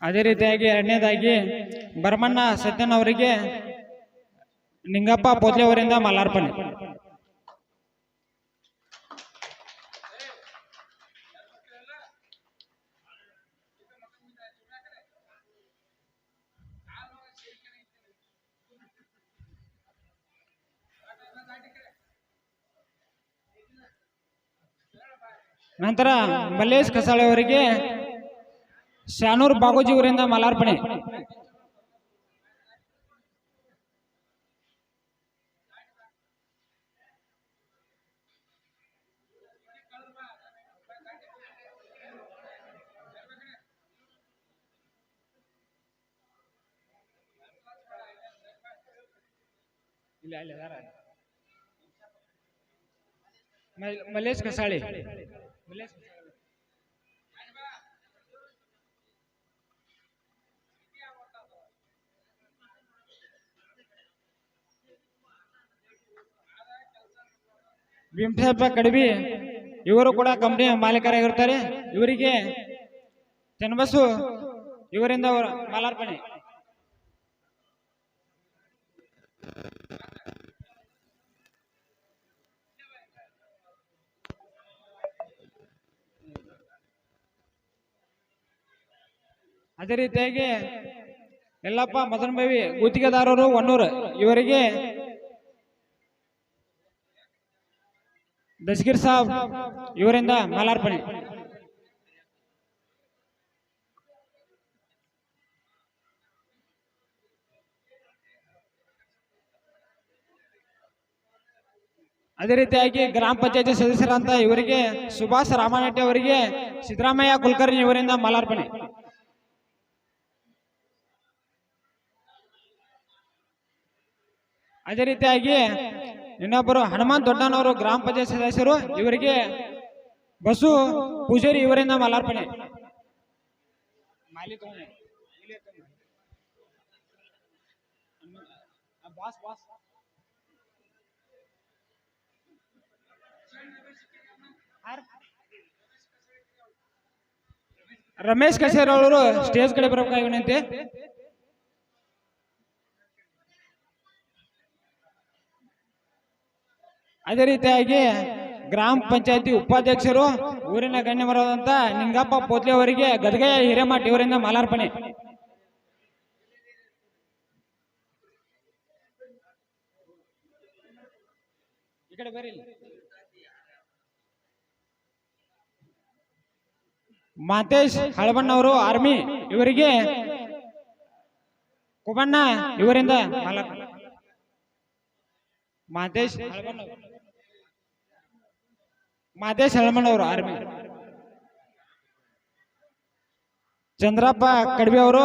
ಅದೇ ರೀತಿಯಾಗಿ ಎರಡನೇದಾಗಿ ಭರಮಣ್ಣ ಸತ್ಯನ್ ಅವರಿಗೆ ನಿಂಗಪ್ಪ ಪೋತ್ಲೆ ಅವರಿಂದ ಮಾಲಾರ್ಪಣೆ. ನಂತರ ಮಲ್ಲೇಶ್ ಕಸಾಳೆ ಅವರಿಗೆ ಶಾನೂರ್ ಬಾಗೋಜಿ ಅವರಿಂದ ಮಾಲಾರ್ಪಣೆ. ಮಲ್ಲೇಶ್ ಕಸಾಳೆ ಭೀಮಸಾಬ ಕಡಬಿ ಇವರು ಕೂಡ ಕಂಪನಿಯ ಮಾಲೀಕರಾಗಿರ್ತಾರೆ. ಇವರಿಗೆ ಚನ್ನಬಸು ಇವರಿಂದ ಮಾಲಾರ್ಪಣೆ. ಅದೇ ರೀತಿಯಾಗಿ ಯಲ್ಲಪ್ಪ ಮದನಬಾವಿ ಗುತ್ತಿಗೆದಾರರು ಹೊನ್ನೂರು ಇವರಿಗೆ ದಸ್ಗೀರ್ ಸಾಬ್ ಇವರಿಂದ ಮಾಲಾರ್ಪಣೆ. ಅದೇ ರೀತಿಯಾಗಿ ಗ್ರಾಮ ಪಂಚಾಯತಿ ಸದಸ್ಯರಂತ ಇವರಿಗೆ ಸುಭಾಷ್ ರಾಮನಟ್ಟಿ ಅವರಿಗೆ ಸಿದ್ದರಾಮಯ್ಯ ಕುಲಕರ್ಣಿ ಇವರಿಂದ ಮಾಲಾರ್ಪಣೆ. ಅದೇ ರೀತಿಯಾಗಿ ಇನ್ನೊಬ್ಬರು ಹನುಮಾನ್ ದೊಡ್ಡನವರು ಗ್ರಾಮ ಪಂಚಾಯತ್ ಸದಸ್ಯರು ಇವರಿಗೆ ಬಸು ಪೂಜಾರಿ ಇವರಿಂದ ಮಾಲಾರ್ಪಣೆ. ರಮೇಶ್ ಕಸೇರ್ ಅವರು ಸ್ಟೇಜ್ ಕಡೆ ಬರಬೇಕಾಗಿ ವಿನಂತಿ. ಅದೇ ರೀತಿಯಾಗಿ ಗ್ರಾಮ ಪಂಚಾಯತಿ ಉಪಾಧ್ಯಕ್ಷರು ಊರಿನ ಗಣ್ಯಮರಾದಂತ ನಿಂಗಪ್ಪ ಪೋತ್ಲೆ ಅವರಿಗೆ ಗದಗೆಯ ಹಿರೇಮಠ ಇವರಿಂದ ಮಾಲಾರ್ಪಣೆ. ಈ ಕಡೆ ಬರೀ. ಮಾತೇಶ್ ಹಳಬಣ್ಣವರು ಆರ್ಮಿ ಇವರಿಗೆ ಕುಬಣ್ಣ ಇವರಿಂದ ಮಾಲಾರ್ಪಣೆ. ಮಾತೇಶ್ ಹಳಮಣ್ಣವರು ಆರ್ಮಿ. ಚಂದ್ರಪ್ಪ ಕಡ್ಬಿ ಅವರು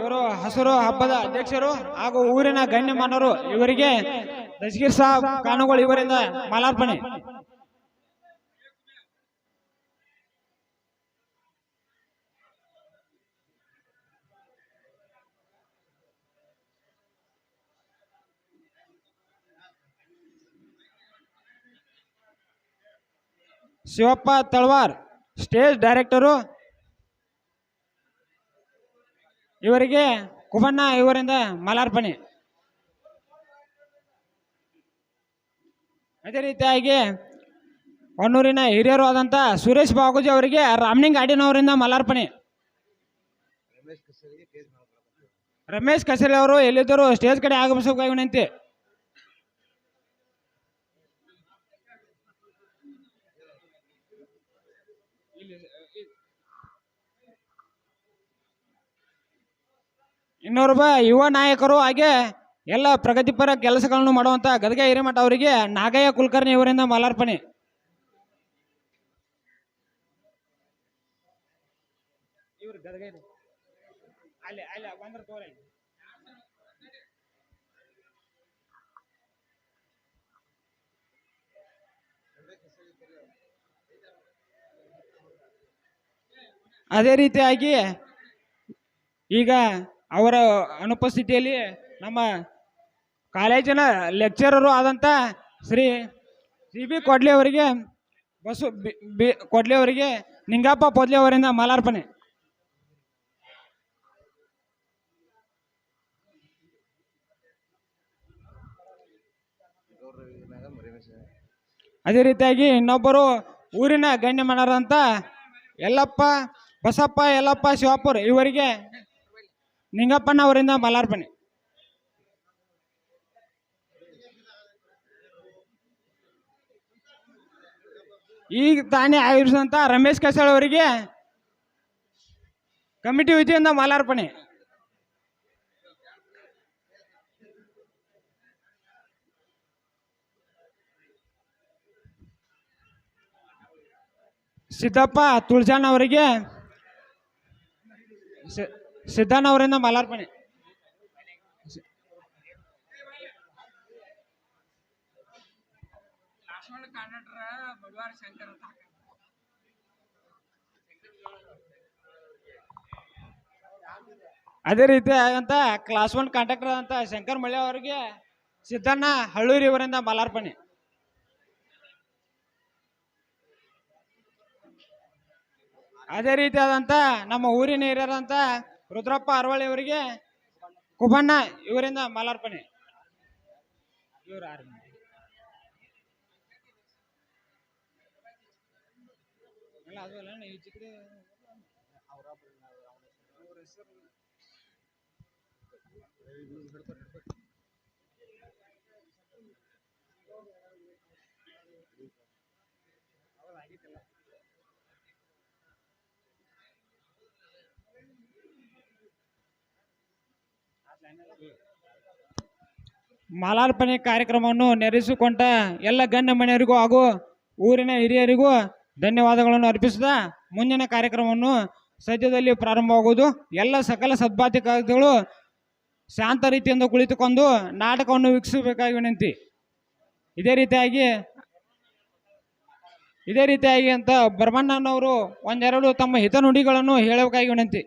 ಇವರು ಹಸರು ಹಬ್ಬದ ಅಧ್ಯಕ್ಷರು ಹಾಗೂ ಊರಿನ ಗಣ್ಯಮಾನವರು ಇವರಿಗೆ ದಸ್ಗೀರ್ ಸಾಬ್ ಕಾನುಗಳು ಇವರಿಂದ ಮಾಲಾರ್ಪಣೆ. ಶಿವಪ್ಪ ತಳವಾರ್ ಸ್ಟೇಜ್ ಡೈರೆಕ್ಟರು ಇವರಿಗೆ ಕುಬಣ್ಣ ಇವರಿಂದ ಮಾಲಾರ್ಪಣೆ. ಅದೇ ರೀತಿಯಾಗಿ ಹೊನ್ನೂರಿನ ಹಿರಿಯರು ಆದಂತ ಸುರೇಶ್ ಬಾಗೂಜಿ ಅವರಿಗೆ ರಾಮಲಿಂಗ ಅಡಿನವರಿಂದ ಮಾಲಾರ್ಪಣೆ. ರಮೇಶ್ ಕಸೇರಿ ಅವರು ಎಲ್ಲಿದ್ದರು ಸ್ಟೇಜ್ ಕಡೆ ಆಗಮಿಸಬೇಕಾಗಿ ವಿನಂತಿ. ಇನ್ನೋರ್ವ ಯುವ ನಾಯಕರು ಹಾಗೆ ಎಲ್ಲ ಪ್ರಗತಿಪರ ಕೆಲಸಗಳನ್ನು ಮಾಡುವಂತ ಗದಗ ಹಿರೇಮಠ ಅವರಿಗೆ ನಾಗಯ್ಯ ಕುಲಕರ್ಣಿ ಇವರಿಂದ ಮಾಲಾರ್ಪಣೆ. ಅದೇ ರೀತಿಯಾಗಿ ಈಗ ಅವರ ಅನುಪಸ್ಥಿತಿಯಲ್ಲಿ ನಮ್ಮ ಕಾಲೇಜಿನ ಲೆಕ್ಚರರು ಆದಂತ ಶ್ರೀ ಬಿ ಕೊಡ್ಲಿ ಅವರಿಗೆ ಬಸು ಕೊಡ್ಲಿ ಅವರಿಗೆ ನಿಂಗಪ್ಪ ಪೋದ್ಲಿ ಅವರಿಂದ ಮಾಲಾರ್ಪಣೆ. ಅದೇ ರೀತಿಯಾಗಿ ಇನ್ನೊಬ್ಬರು ಊರಿನ ಗಣ್ಯಮಾನರಂತ ಯಲ್ಲಪ್ಪ ಬಸಪ್ಪ ಯಲ್ಲಪ್ಪ ಶಿವಾಪುರ್ ಇವರಿಗೆ ನಿಂಗಪ್ಪಣ್ಣ ಅವರಿಂದ ಮಾಲಾರ್ಪಣೆ. ಈಗ ತಾನೇ ಆಗಿರುವಂತ ರಮೇಶ್ ಕಸಾಳ್ ಅವರಿಗೆ ಕಮಿಟಿ ವತಿಯಿಂದ ಮಾಲಾರ್ಪಣೆ. ಸಿದ್ದಪ್ಪ ತುಳಜಾನ್ ಅವರಿಗೆ ಸಿದ್ದಣ್ಣ ಅವರಿಂದ ಮಾಲಾರ್ಪಣೆ. ಅದೇ ರೀತಿ ಆಗಂತ ಕ್ಲಾಸ್ 1 ಕಾಂಟ್ರಾಕ್ಟರ್ ಅಂತ ಶಂಕರ್ ಮಳ್ಳಿ ಅವರಿಗೆ ಸಿದ್ದಣ್ಣ ಹಳ್ಳೂರಿ ಅವರಿಂದ ಮಾಲಾರ್ಪಣೆ. ಅದೇ ರೀತಿಯಾದಂತ ನಮ್ಮ ಊರಿನ ಹಿರಿಯರಂತ ರುದ್ರಪ್ಪ ಅರವಳ್ಳಿ ಅವರಿಗೆ ಕುಬಣ್ಣ ಇವರಿಂದ ಮಾಲಾರ್ಪಣೆ. ಮಾಲಾರ್ಪಣೆ ಕಾರ್ಯಕ್ರಮವನ್ನು ನೆರವೇರಿಸಿಕೊಂಡ ಎಲ್ಲ ಗಣ್ಯ ಮನೆಯವರಿಗೂ ಹಾಗೂ ಊರಿನ ಹಿರಿಯರಿಗೂ ಧನ್ಯವಾದಗಳನ್ನು ಅರ್ಪಿಸಿದ ಮುಂದಿನ ಕಾರ್ಯಕ್ರಮವನ್ನು ಸದ್ಯದಲ್ಲಿ ಪ್ರಾರಂಭವಾಗುವುದು. ಎಲ್ಲ ಸಕಲ ಸದ್ಭಾತಿಗಳು ಶಾಂತ ರೀತಿಯಿಂದ ಕುಳಿತುಕೊಂಡು ನಾಟಕವನ್ನು ವೀಕ್ಷಿಸಬೇಕಾಗಿ ವಿನಂತಿ. ಇದೇ ರೀತಿಯಾಗಿ ಅಂತ ಬರ್ಮಣ್ಣನವರು ಒಂದೆರಡು ತಮ್ಮ ಹಿತನುಡಿಗಳನ್ನು ಹೇಳಬೇಕಾಗಿ ವಿನಂತಿ.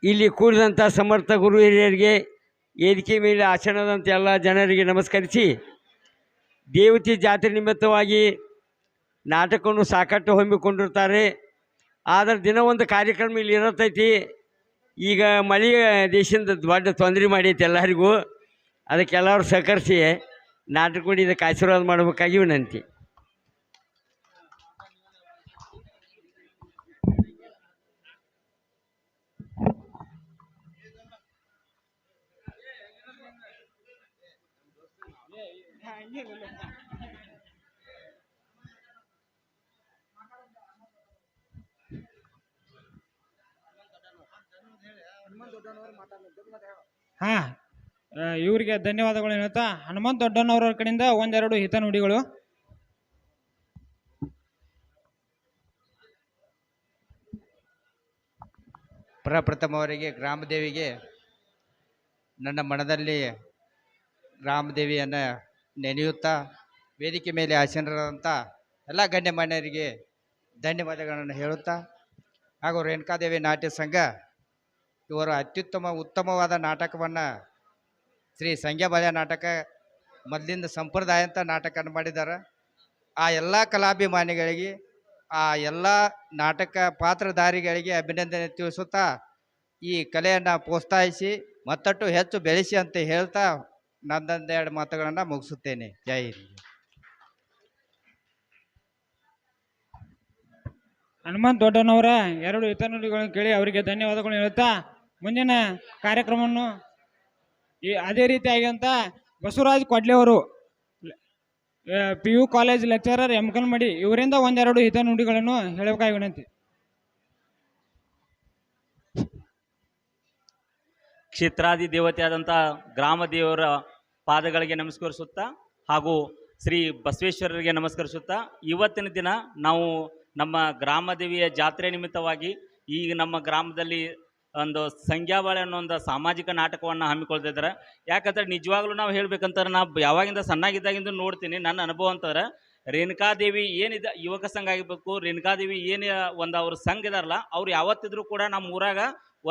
ಇಲ್ಲಿ ಕೂಡಿದಂಥ ಸಮರ್ಥ ಗುರು ಹಿರಿಯರಿಗೆ, ವೇದಿಕೆ ಮೇಲೆ ಆಚರಣದಂಥ ಎಲ್ಲ ಜನರಿಗೆ ನಮಸ್ಕರಿಸಿ, ದೇವತಿ ಜಾತ್ರೆ ನಿಮಿತ್ತವಾಗಿ ನಾಟಕವನ್ನು ಸಾಕಷ್ಟು ಹಮ್ಮಿಕೊಂಡಿರ್ತಾರೆ. ಆದರೆ ದಿನ ಒಂದು ಕಾರ್ಯಕ್ರಮ ಇಲ್ಲಿ ಇರತೈತಿ. ಈಗ ಮಳೆ ದೇಶದಿಂದ ದೊಡ್ಡ ತೊಂದರೆ ಮಾಡೈತಿ ಎಲ್ಲರಿಗೂ. ಅದಕ್ಕೆಲ್ಲರೂ ಸಹಕರಿಸಿ ನಾಟಕ ಇದಕ್ಕೆ ಆಶೀರ್ವಾದ ಮಾಡಬೇಕಾಗಿ ವಿನಂತಿ. ಹಾ, ಇವರಿಗೆ ಧನ್ಯವಾದಗಳು ಹೇಳ್ತಾ ಹನುಮಂತ ದೊಡ್ಡನವರ ಕಡೆಯಿಂದ ಒಂದೆರಡು ಹಿತನುಡಿಗಳು. ಪ್ರಪ್ರಥಮವರಿಗೆ ಗ್ರಾಮದೇವಿಗೆ ನನ್ನ ಮನದಲ್ಲಿ ಗ್ರಾಮದೇವಿಯನ್ನು ನೆನೆಯುತ್ತಾ ವೇದಿಕೆ ಮೇಲೆ ಆಸೀನರಾದಂಥ ಎಲ್ಲ ಗಣ್ಯಮಾನ್ಯರಿಗೆ ಧನ್ಯವಾದಗಳನ್ನು ಹೇಳುತ್ತಾ, ಹಾಗೂ ರೇಣುಕಾದೇವಿ ನಾಟ್ಯ ಸಂಘ ಇವರು ಉತ್ತಮವಾದ ನಾಟಕವನ್ನು ಶ್ರೀ ಸಂಗ್ಯಾಬಾಳ್ಯ ನಾಟಕ ಮೊದಲಿಂದ ಸಂಪ್ರದಾಯ ಅಂತ ನಾಟಕ ಮಾಡಿದ್ದಾರೆ. ಆ ಎಲ್ಲ ಕಲಾಭಿಮಾನಿಗಳಿಗೆ, ಆ ಎಲ್ಲ ನಾಟಕ ಪಾತ್ರಧಾರಿಗಳಿಗೆ ಅಭಿನಂದನೆ ತಿಳಿಸುತ್ತಾ ಈ ಕಲೆಯನ್ನು ಪ್ರೋತ್ಸಾಹಿಸಿ ಮತ್ತಷ್ಟು ಹೆಚ್ಚು ಬೆಳೆಸಿ ಅಂತ ಹೇಳ್ತಾ ನಂದೊಂದೆರಡು ಮಾತುಗಳನ್ನು ಮುಗಿಸುತ್ತೇನೆ. ಜೈ ಹಿಂದ್. ಹನುಮಂತ ದೊಡ್ಡನವರ ಎರಡು ಹಿತನುಡಿಗಳನ್ನು ಕೇಳಿ ಅವರಿಗೆ ಧನ್ಯವಾದಗಳು ಹೇಳುತ್ತಾ ಮುಂದಿನ ಕಾರ್ಯಕ್ರಮವನ್ನು ಅದೇ ರೀತಿಯಾಗಿ ಅಂತ ಬಸವರಾಜ್ ಕೊಡ್ಲೆ ಅವರು PU ಕಾಲೇಜ್ ಲೆಕ್ಚರರ್ ಎಮ್ಕಲ್ಮಡಿ ಇವರಿಂದ ಒಂದೆರಡು ಹಿತನುಡಿಗಳನ್ನು ಹೇಳಬೇಕಾಗಿ ವಿನಂತಿ. ಕ್ಷೇತ್ರಾದಿ ದೇವತೆಯಾದಂಥ ಗ್ರಾಮ ದೇವರ ಪಾದಗಳಿಗೆ ನಮಸ್ಕರಿಸುತ್ತಾ ಹಾಗೂ ಶ್ರೀ ಬಸವೇಶ್ವರರಿಗೆ ನಮಸ್ಕರಿಸುತ್ತಾ ಇವತ್ತಿನ ದಿನ ನಾವು ನಮ್ಮ ಗ್ರಾಮದೇವಿಯ ಜಾತ್ರೆ ನಿಮಿತ್ತವಾಗಿ ಈಗ ನಮ್ಮ ಗ್ರಾಮದಲ್ಲಿ ಒಂದು ಸಂಗ್ಯಾಬಾಳೆ ಅನ್ನೋ ಒಂದು ಸಾಮಾಜಿಕ ನಾಟಕವನ್ನು ಹಮ್ಮಿಕೊಳ್ತಾ ಇದ್ದಾರೆ. ಯಾಕಂದ್ರೆ ನಿಜವಾಗ್ಲೂ ನಾವು ಹೇಳ್ಬೇಕಂತಾರೆ, ನಾವು ಯಾವಾಗಿಂದ ಸಣ್ಣಾಗಿದ್ದಾಗಿಂದ ನೋಡ್ತೀನಿ. ನನ್ನ ಅನುಭವ ಅಂತಂದ್ರೆ ರೇಣುಕಾದೇವಿ ಏನಿದೆ ಯುವಕ ಸಂಘ ಆಗಿರ್ಬೇಕು, ರೇಣುಕಾದೇವಿ ಏನು ಒಂದು ಅವ್ರ ಸಂಘ ಇದಾರಲ್ಲ, ಅವ್ರು ಯಾವತ್ತಿದ್ರು ಕೂಡ ನಮ್ಮ ಊರಾಗ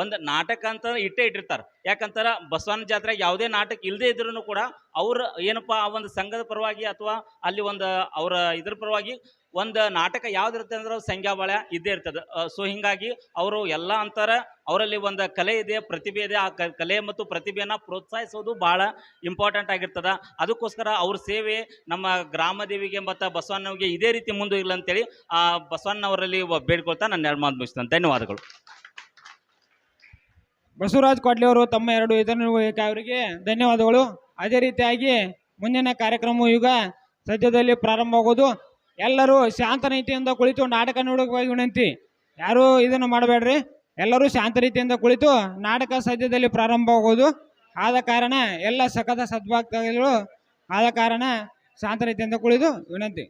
ಒಂದು ನಾಟಕ ಅಂತ ಇಟ್ಟಿರ್ತಾರೆ. ಯಾಕಂತಾರೆ ಬಸವನ ಜಾತ್ರೆಗೆ ಯಾವುದೇ ನಾಟಕ ಇಲ್ಲದೆ ಇದ್ರೂ ಕೂಡ ಅವ್ರು ಏನಪ್ಪ ಆ ಒಂದು ಸಂಘದ ಪರವಾಗಿ ಅಥವಾ ಅಲ್ಲಿ ಒಂದು ಅವರ ಇದ್ರ ಪರವಾಗಿ ಒಂದು ನಾಟಕ ಯಾವ್ದಿರುತ್ತೆ ಅಂದ್ರೆ ಸಂಖ್ಯಾಬಳ ಇದ್ದೇ ಇರ್ತದೆ. ಸೊ ಹಿಂಗಾಗಿ ಅವರು ಎಲ್ಲ ಅಂತಾರೆ ಅವರಲ್ಲಿ ಒಂದು ಕಲೆ ಇದೆ, ಪ್ರತಿಭೆ ಇದೆ. ಆ ಕಲೆ ಮತ್ತು ಪ್ರತಿಭೆಯನ್ನು ಪ್ರೋತ್ಸಾಹಿಸೋದು ಭಾಳ ಇಂಪಾರ್ಟೆಂಟ್ ಆಗಿರ್ತದೆ. ಅದಕ್ಕೋಸ್ಕರ ಅವ್ರ ಸೇವೆ ನಮ್ಮ ಗ್ರಾಮದೇವಿಗೆ ಮತ್ತು ಬಸವಣ್ಣನಿಗೆ ಇದೇ ರೀತಿ ಮುಂದುವರಿಲ್ಲ ಅಂತೇಳಿ ಆ ಬಸವಣ್ಣವರಲ್ಲಿ ಬೇಡ್ಕೊಳ್ತಾ ನಾನು 2 ಮಾತು ಮುಗಿಸ್ತೇನೆ. ಧನ್ಯವಾದಗಳು. ಬಸವರಾಜ್ ಕೊಡ್ಲಿ ಅವರು ತಮ್ಮ 2 ನಿರ್ವಹಕ ಅವರಿಗೆ ಧನ್ಯವಾದಗಳು. ಅದೇ ರೀತಿಯಾಗಿ ಮುಂದಿನ ಕಾರ್ಯಕ್ರಮ ಈಗ ಸದ್ಯದಲ್ಲಿ ಪ್ರಾರಂಭ ಆಗೋದು. ಎಲ್ಲರೂ ಶಾಂತ ರೀತಿಯಿಂದ ಕುಳಿತು ನಾಟಕ ನೋಡೋಕೆ ವಿನಂತಿ. ಯಾರು ಇದನ್ನು ಮಾಡಬೇಡ್ರಿ. ಎಲ್ಲರೂ ಶಾಂತ ರೀತಿಯಿಂದ ಕುಳಿತು ನಾಟಕ ಸದ್ಯದಲ್ಲಿ ಪ್ರಾರಂಭ ಆಗೋದು. ಆದ ಕಾರಣ ಎಲ್ಲ ಸಖತ ಸದ್ಭಕ್ತಗಳು ಆದ ಕಾರಣ ಶಾಂತ ರೀತಿಯಿಂದ ಕುಳಿತು ವಿನಂತಿ.